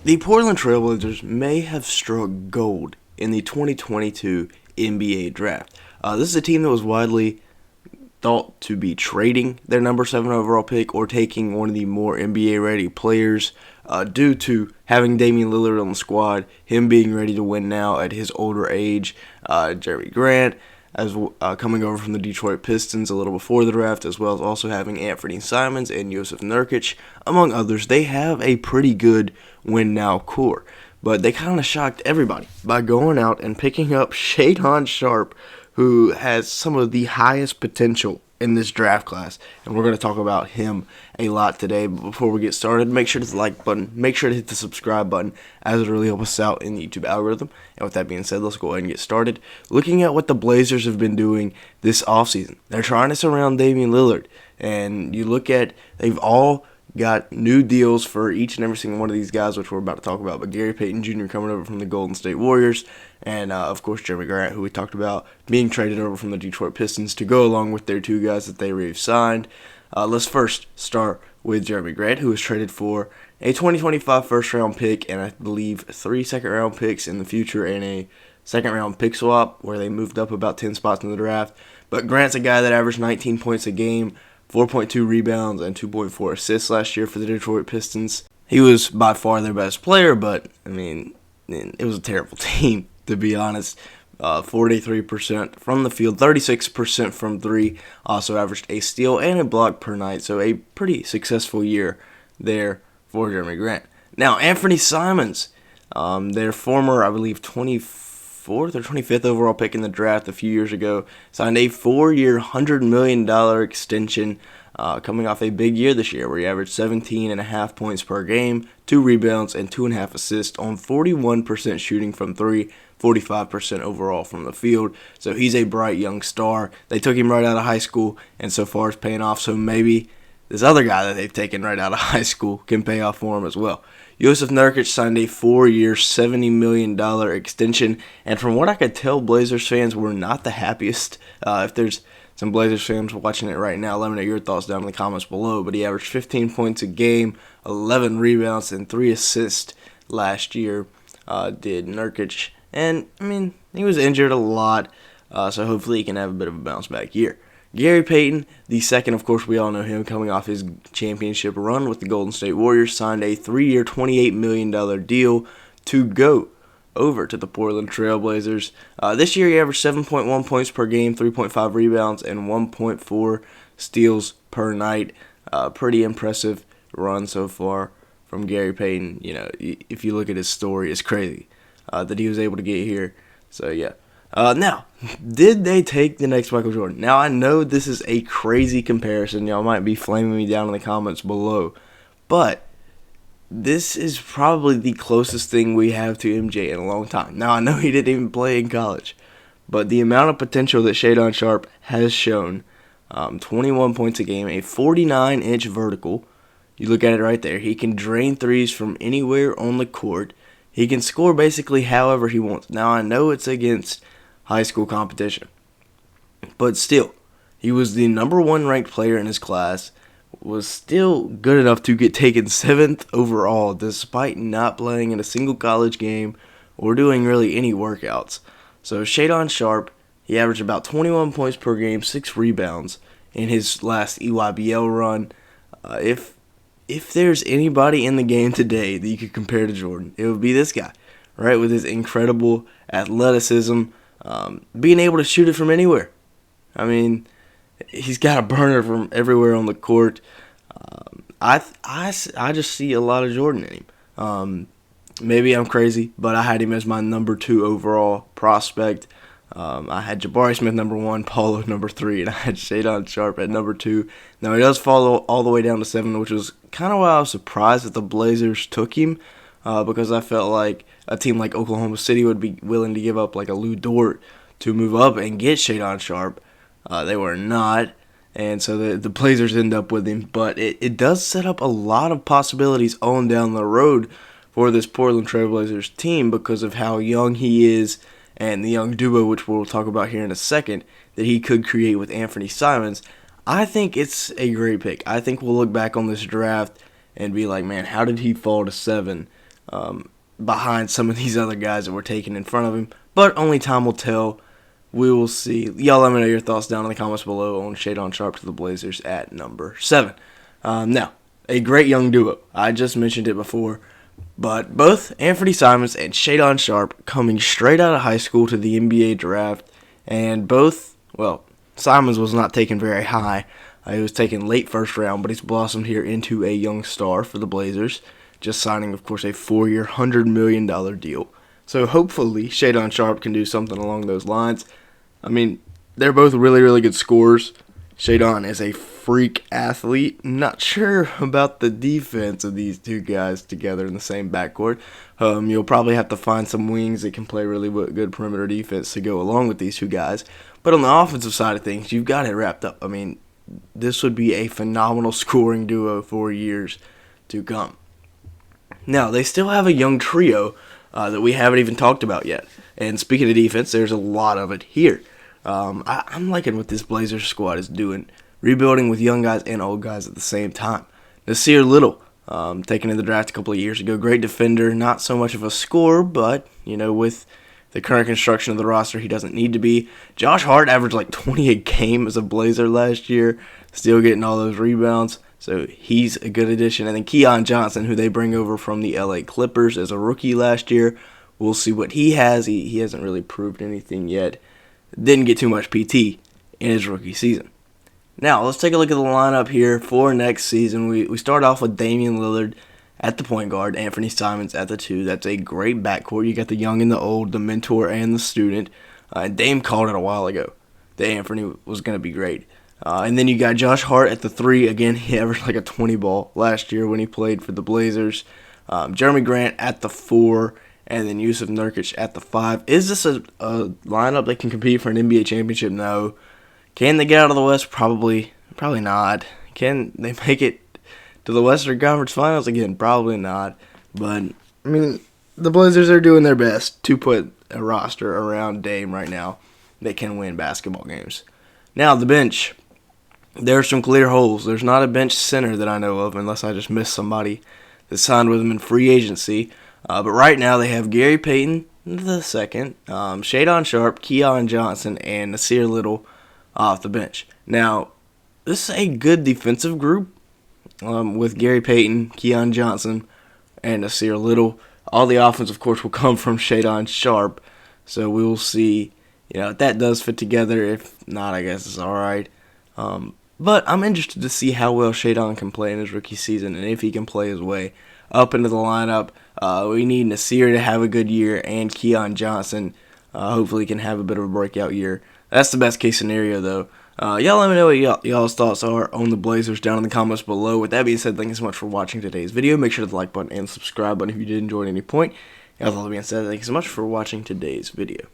The Portland Trailblazers may have struck gold in the 2022 NBA draft. This is a team that was widely thought to be trading their number 7 overall pick or taking one of the more NBA-ready players due to having Damian Lillard on the squad, him being ready to win now at his older age, Jeremy Grant as coming over from the Detroit Pistons a little before the draft, as well as also having Anthony Simons and Jusuf Nurkic, among others. They have a pretty good win-now core, but they kind of shocked everybody by going out and picking up Shaedon Sharpe, who has some of the highest potential in this draft class, and we're going to talk about him a lot today. But before we get started, make sure to hit the like button, make sure to hit the subscribe button, as it really helps us out in the YouTube algorithm. And with that being said, let's go ahead and get started. Looking at what the Blazers have been doing this offseason, they're trying to surround Damian Lillard, and you look at, they've all got new deals for each and every single one of these guys, which we're about to talk about. But Gary Payton Jr. coming over from the Golden State Warriors, and of course Jeremy Grant, who we talked about, being traded over from the Detroit Pistons to go along with their two guys that they re-signed. Let's first start with Jeremy Grant, who was traded for a 2025 first-round pick and I believe 3 second-round picks in the future and a second-round pick swap where they moved up about 10 spots in the draft. But Grant's a guy that averaged 19 points a game, 4.2 rebounds, and 2.4 assists last year for the Detroit Pistons. He was by far their best player, but, I mean, it was a terrible team, to be honest. 43% from the field, 36% from three, also averaged a steal and a block per night, so a pretty successful year there for Jeremy Grant. Now, Anthony Simons, their former, I believe, 24th or 25th overall pick in the draft a few years ago, signed a 4-year, $100 million extension, coming off a big year this year where he averaged 17.5 points per game, 2 rebounds, and 2.5 assists on 41% shooting from three, 45% overall from the field. So he's a bright young star. They took him right out of high school, and so far it's paying off. So maybe this other guy that they've taken right out of high school can pay off for him as well. Jusuf Nurkic signed a 4-year, $70 million extension, and from what I could tell, Blazers fans were not the happiest. If there's some Blazers fans watching it right now, let me know your thoughts down in the comments below. But he averaged 15 points a game, 11 rebounds, and 3 assists last year, did Nurkic. And, I mean, he was injured a lot, so hopefully he can have a bit of a bounce-back year. Gary Payton, the second, of course, we all know him, coming off his championship run with the Golden State Warriors, signed a 3-year, $28 million deal to go over to the Portland Trailblazers. This year he averaged 7.1 points per game, 3.5 rebounds, and 1.4 steals per night. Pretty impressive run so far from Gary Payton. You know, if you look at his story, it's crazy that he was able to get here. So, yeah. Now, did they take the next Michael Jordan? Now, I know this is a crazy comparison. Y'all might be flaming me down in the comments below. But this is probably the closest thing we have to MJ in a long time. Now, I know he didn't even play in college. But the amount of potential that Shaedon Sharpe has shown, 21 points a game, a 49-inch vertical. You look at it right there. He can drain threes from anywhere on the court. He can score basically however he wants. Now, I know it's against high school competition, but still, he was the number 1 ranked player in his class, was still good enough to get taken 7th overall despite not playing in a single college game or doing really any workouts. So Shaedon Sharpe, he averaged about 21 points per game, 6 rebounds in his last EYBL run. If there's anybody in the game today that you could compare to Jordan, it would be this guy, right? With his incredible athleticism, being able to shoot it from anywhere. I mean, he's got a burner from everywhere on the court. I just see a lot of Jordan in him. Maybe I'm crazy, but I had him as my number 2 overall prospect. I had Jabari Smith number 1, Paulo number 3, and I had Shaedon Sharpe at number 2. Now, he does follow all the way down to 7, which was kind of why I was surprised that the Blazers took him, because I felt like a team like Oklahoma City would be willing to give up like a Lou Dort to move up and get Shaedon Sharpe. They were not, and so the Blazers end up with him. But it does set up a lot of possibilities on down the road for this Portland Trailblazers team because of how young he is and the young duo, which we'll talk about here in a second, that he could create with Anthony Simons. I think it's a great pick. I think we'll look back on this draft and be like, man, how did he fall to 7? behind some of these other guys that were taken in front of him. But only time will tell. We will see. Y'all let me know your thoughts down in the comments below on Shaedon Sharpe to the Blazers at number 7. Now, a great young duo. I just mentioned it before. But both Anthony Simons and Shaedon Sharpe coming straight out of high school to the NBA draft. And both, well, Simons was not taken very high. He was taken late first round, but he's blossomed here into a young star for the Blazers. Just signing, of course, a 4-year, $100 million deal. So hopefully Shaedon Sharpe can do something along those lines. I mean, they're both really, really good scorers. Shaedon is a freak athlete. Not sure about the defense of these two guys together in the same backcourt. You'll probably have to find some wings that can play really good perimeter defense to go along with these two guys. But on the offensive side of things, you've got it wrapped up. I mean, this would be a phenomenal scoring duo for years to come. Now, they still have a young trio that we haven't even talked about yet. And speaking of defense, there's a lot of it here. I'm liking what this Blazers squad is doing, rebuilding with young guys and old guys at the same time. Nasir Little, taken in the draft a couple of years ago, great defender, not so much of a scorer, but, with the current construction of the roster, he doesn't need to be. Josh Hart averaged like 20 a game as a Blazer last year, still getting all those rebounds, so he's a good addition. And then Keon Johnson, who they bring over from the LA Clippers as a rookie last year, we'll see what he has. He hasn't really proved anything yet. Didn't get too much PT in his rookie season. Now, let's take a look at the lineup here for next season. We start off with Damian Lillard at the point guard, Anthony Simons at the 2. That's a great backcourt. You got the young and the old, the mentor and the student. And Dame called it a while ago that Anthony was going to be great. And then you got Josh Hart at the 3. Again, he averaged like a 20 ball last year when he played for the Blazers. Jeremy Grant at the 4. And then Yusuf Nurkic at the 5. Is this a lineup that can compete for an NBA championship? No. Can they get out of the West? Probably not. Can they make it to the Western Conference Finals again? Probably not. But, I mean, the Blazers are doing their best to put a roster around Dame right now that can win basketball games. Now, the bench. There are some clear holes. There's not a bench center that I know of, unless I just missed somebody that signed with them in free agency. But right now they have Gary Payton the second, Shaedon Sharpe, Keon Johnson, and Nasir Little off the bench. Now, this is a good defensive group with Gary Payton, Keon Johnson, and Nasir Little. All the offense, of course, will come from Shaedon Sharpe. So we will see, if that does fit together. If not, I guess it's all right. But I'm interested to see how well Shaedon can play in his rookie season and if he can play his way up into the lineup. We need Nasir to have a good year and Keon Johnson hopefully can have a bit of a breakout year. That's the best case scenario, though. Y'all let me know what y'all's thoughts are on the Blazers down in the comments below. With that being said, thank you so much for watching today's video. Make sure to hit the like button and subscribe button if you did enjoy at any point. With all that being said, thank you so much for watching today's video.